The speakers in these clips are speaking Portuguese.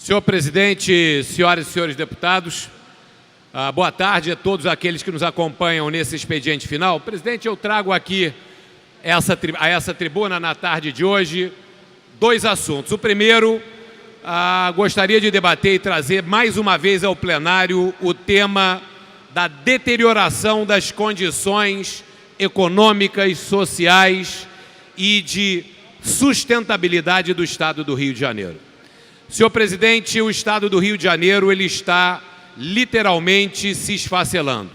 Senhor presidente, senhoras e senhores deputados, boa tarde a todos aqueles que nos acompanham nesse expediente final. Presidente, eu trago aqui a essa tribuna na tarde de hoje dois assuntos. O primeiro, gostaria de debater e trazer mais uma vez ao plenário o tema da deterioração das condições econômicas, sociais e de sustentabilidade do Estado do Rio de Janeiro. Senhor presidente, o Estado do Rio de Janeiro ele está literalmente se esfacelando.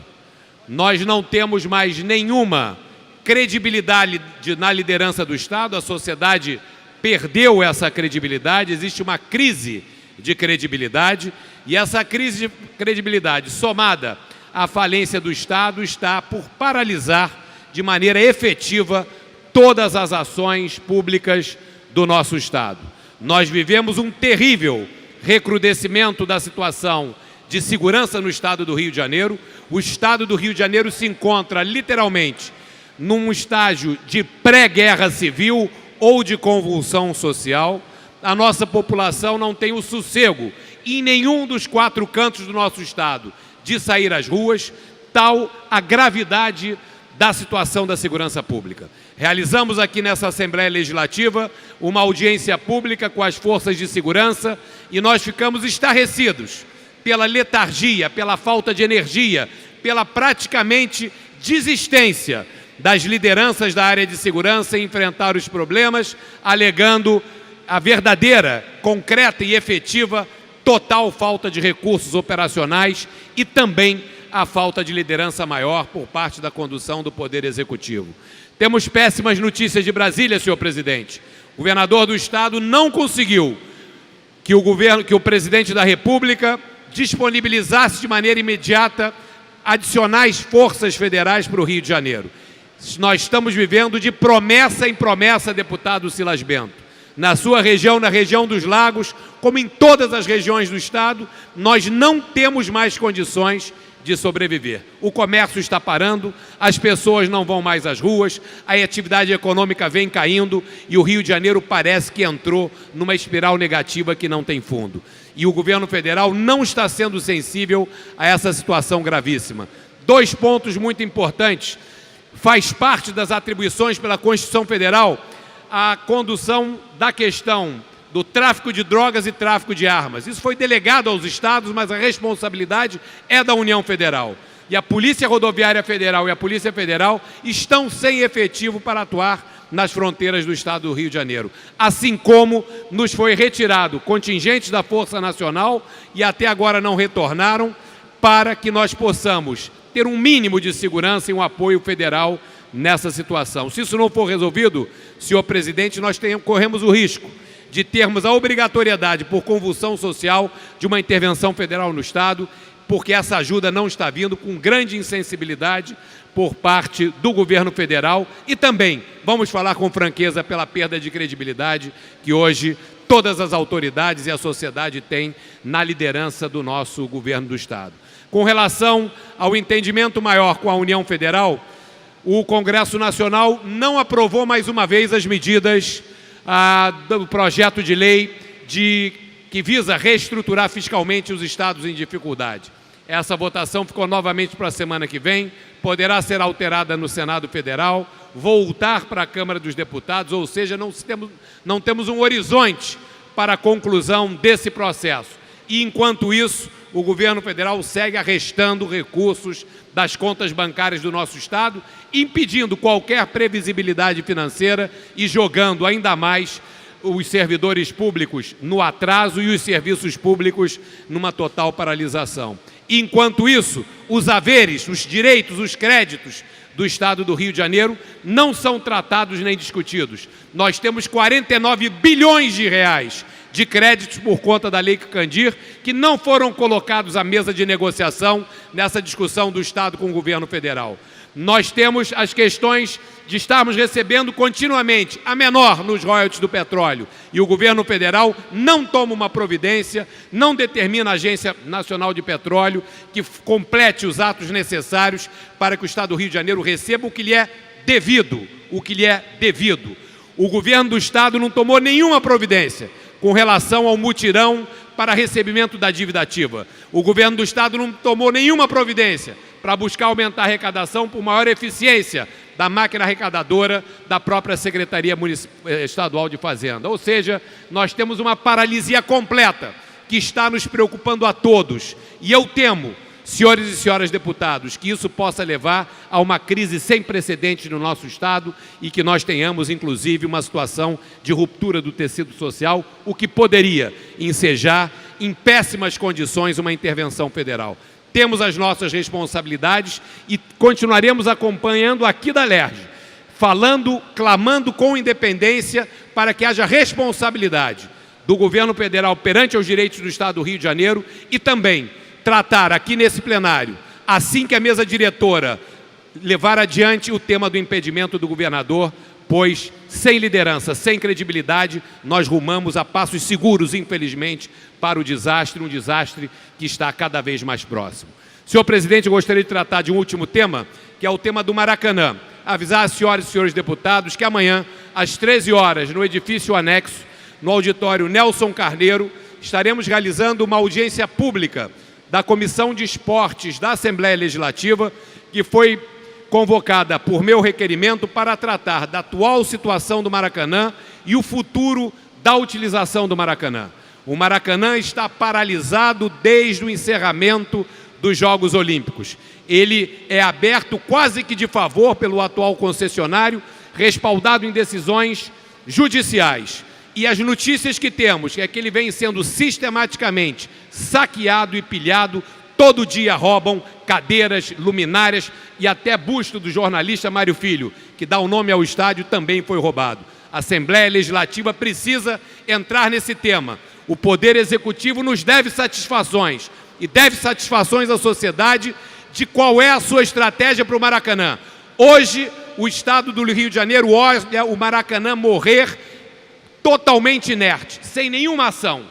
Nós não temos mais nenhuma credibilidade na liderança do Estado, a sociedade perdeu essa credibilidade, existe uma crise de credibilidade e essa crise de credibilidade somada à falência do Estado está por paralisar de maneira efetiva todas as ações públicas do nosso Estado. Nós vivemos um terrível recrudescimento da situação de segurança no Estado do Rio de Janeiro. O Estado do Rio de Janeiro se encontra literalmente num estágio de pré-guerra civil ou de convulsão social. A nossa população não tem o sossego em nenhum dos quatro cantos do nosso Estado de sair às ruas, tal a gravidade da situação da segurança pública. Realizamos aqui nessa Assembleia Legislativa uma audiência pública com as forças de segurança e nós ficamos estarrecidos pela letargia, pela falta de energia, pela praticamente desistência das lideranças da área de segurança em enfrentar os problemas, alegando a verdadeira, concreta e efetiva total falta de recursos operacionais e também a falta de liderança maior por parte da condução do Poder Executivo. Temos péssimas notícias de Brasília, senhor presidente. O governador do Estado não conseguiu que o presidente da República disponibilizasse de maneira imediata adicionais forças federais para o Rio de Janeiro. Nós estamos vivendo de promessa em promessa, deputado Silas Bento. Na sua região, na região dos lagos, como em todas as regiões do Estado, nós não temos mais condições de sobreviver. O comércio está parando, as pessoas não vão mais às ruas, a atividade econômica vem caindo e o Rio de Janeiro parece que entrou numa espiral negativa que não tem fundo. E o governo federal não está sendo sensível a essa situação gravíssima. Dois pontos muito importantes. Faz parte das atribuições pela Constituição Federal a condução da questão do tráfico de drogas e tráfico de armas. Isso foi delegado aos estados, mas a responsabilidade é da União Federal. E a Polícia Rodoviária Federal e a Polícia Federal estão sem efetivo para atuar nas fronteiras do Estado do Rio de Janeiro. Assim como nos foi retirado contingentes da Força Nacional e até agora não retornaram para que nós possamos ter um mínimo de segurança e um apoio federal nessa situação. Se isso não for resolvido, senhor presidente, nós corremos o risco de termos a obrigatoriedade por convulsão social de uma intervenção federal no Estado, porque essa ajuda não está vindo com grande insensibilidade por parte do governo federal e também, vamos falar com franqueza, pela perda de credibilidade que hoje todas as autoridades e a sociedade têm na liderança do nosso governo do Estado. Com relação ao entendimento maior com a União Federal, o Congresso Nacional não aprovou mais uma vez as medidas do projeto de lei que visa reestruturar fiscalmente os estados em dificuldade. Essa votação ficou novamente para a semana que vem, poderá ser alterada no Senado Federal, voltar para a Câmara dos Deputados, ou seja, não temos um horizonte para a conclusão desse processo. E, enquanto isso, o governo federal segue arrestando recursos das contas bancárias do nosso Estado, impedindo qualquer previsibilidade financeira e jogando ainda mais os servidores públicos no atraso e os serviços públicos numa total paralisação. Enquanto isso, os haveres, os direitos, os créditos do Estado do Rio de Janeiro não são tratados nem discutidos. Nós temos 49 bilhões de reais de créditos por conta da Lei Candir, que não foram colocados à mesa de negociação nessa discussão do Estado com o governo federal. Nós temos as questões de estarmos recebendo continuamente a menor nos royalties do petróleo e o governo federal não toma uma providência, não determina a Agência Nacional de Petróleo que complete os atos necessários para que o Estado do Rio de Janeiro receba o que lhe é devido, O governo do Estado não tomou nenhuma providência com relação ao mutirão para recebimento da dívida ativa. O governo do Estado não tomou nenhuma providência para buscar aumentar a arrecadação por maior eficiência da máquina arrecadadora da própria Secretaria Estadual de Fazenda. Ou seja, nós temos uma paralisia completa que está nos preocupando a todos. E eu temo, senhores e senhoras deputados, que isso possa levar a uma crise sem precedentes no nosso Estado e que nós tenhamos, inclusive, uma situação de ruptura do tecido social, o que poderia ensejar em péssimas condições uma intervenção federal. Temos as nossas responsabilidades e continuaremos acompanhando aqui da LERJ, falando, clamando com independência para que haja responsabilidade do governo federal perante os direitos do Estado do Rio de Janeiro e também tratar aqui nesse plenário, assim que a mesa diretora levar adiante o tema do impedimento do governador, pois sem liderança, sem credibilidade, nós rumamos a passos seguros, infelizmente, para o desastre, um desastre que está cada vez mais próximo. Senhor presidente, eu gostaria de tratar de um último tema, que é o tema do Maracanã. Avisar as senhoras e senhores deputados que amanhã, às 13 horas, no edifício anexo, no auditório Nelson Carneiro, estaremos realizando uma audiência pública da Comissão de Esportes da Assembleia Legislativa, que foi convocada por meu requerimento para tratar da atual situação do Maracanã e o futuro da utilização do Maracanã. O Maracanã está paralisado desde o encerramento dos Jogos Olímpicos. Ele é aberto quase que de favor pelo atual concessionário, respaldado em decisões judiciais. E as notícias que temos é que ele vem sendo sistematicamente saqueado e pilhado. Todo dia roubam cadeiras, luminárias e até busto do jornalista Mário Filho, que dá o nome ao estádio, também foi roubado. A Assembleia Legislativa precisa entrar nesse tema. O Poder Executivo nos deve satisfações e deve satisfações à sociedade de qual é a sua estratégia para o Maracanã. Hoje, o Estado do Rio de Janeiro olha o Maracanã morrer totalmente inerte, sem nenhuma ação,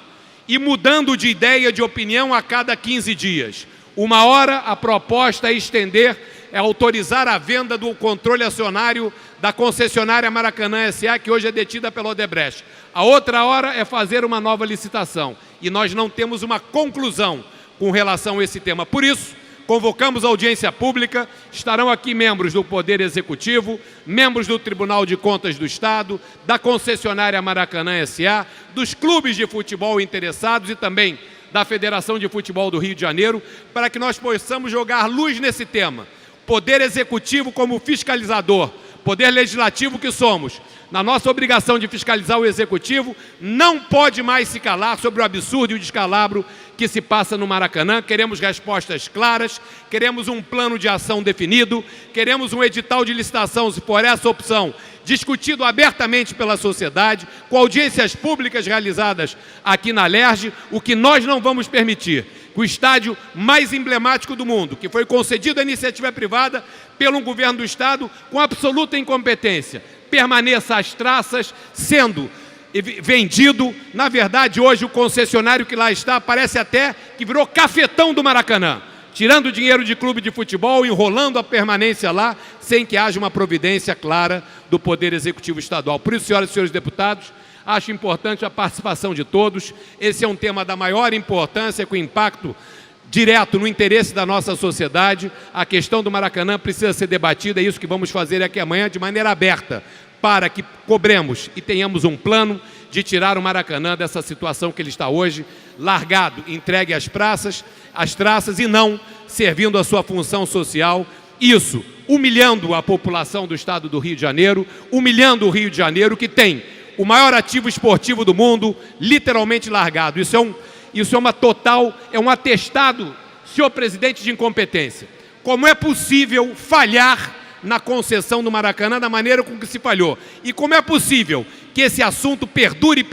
e mudando de ideia, de opinião a cada 15 dias. Uma hora a proposta é estender, é autorizar a venda do controle acionário da concessionária Maracanã S.A., que hoje é detida pela Odebrecht. A outra hora é fazer uma nova licitação. E nós não temos uma conclusão com relação a esse tema. Por isso, convocamos a audiência pública, estarão aqui membros do Poder Executivo, membros do Tribunal de Contas do Estado, da concessionária Maracanã S.A., dos clubes de futebol interessados e também da Federação de Futebol do Rio de Janeiro, para que nós possamos jogar luz nesse tema. Poder Executivo como fiscalizador, Poder Legislativo que somos, na nossa obrigação de fiscalizar o Executivo, não pode mais se calar sobre o absurdo e o descalabro que se passa no Maracanã. Queremos respostas claras, queremos um plano de ação definido, queremos um edital de licitação, se for essa opção, discutido abertamente pela sociedade, com audiências públicas realizadas aqui na LERJ. O que nós não vamos permitir, que o estádio mais emblemático do mundo, que foi concedido à iniciativa privada pelo governo do Estado com absoluta incompetência, permaneça às traças, sendo vendido. Na verdade, hoje o concessionário que lá está parece até que virou cafetão do Maracanã, tirando dinheiro de clube de futebol, enrolando a permanência lá, sem que haja uma providência clara do Poder Executivo Estadual. Por isso, senhoras e senhores deputados, acho importante a participação de todos. Esse é um tema da maior importância, com impacto direto no interesse da nossa sociedade. A questão do Maracanã precisa ser debatida, é isso que vamos fazer aqui amanhã de maneira aberta, para que cobremos e tenhamos um plano de tirar o Maracanã dessa situação que ele está hoje, largado, entregue às traças e não servindo a sua função social. Isso humilhando a população do Estado do Rio de Janeiro, humilhando o Rio de Janeiro, que tem o maior ativo esportivo do mundo, literalmente largado. Isso é um atestado, senhor presidente, de incompetência. Como é possível falhar na concessão do Maracanã da maneira com que se falhou? E como é possível que esse assunto perdure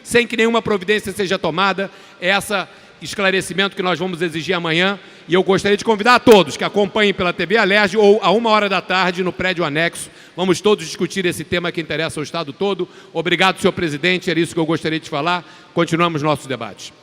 sem que nenhuma providência seja tomada? É esse esclarecimento que nós vamos exigir amanhã, e eu gostaria de convidar a todos que acompanhem pela TV Alerj ou a 13h no prédio anexo. Vamos todos discutir esse tema que interessa ao Estado todo. Obrigado, senhor presidente, era isso que eu gostaria de falar. Continuamos nossos debates.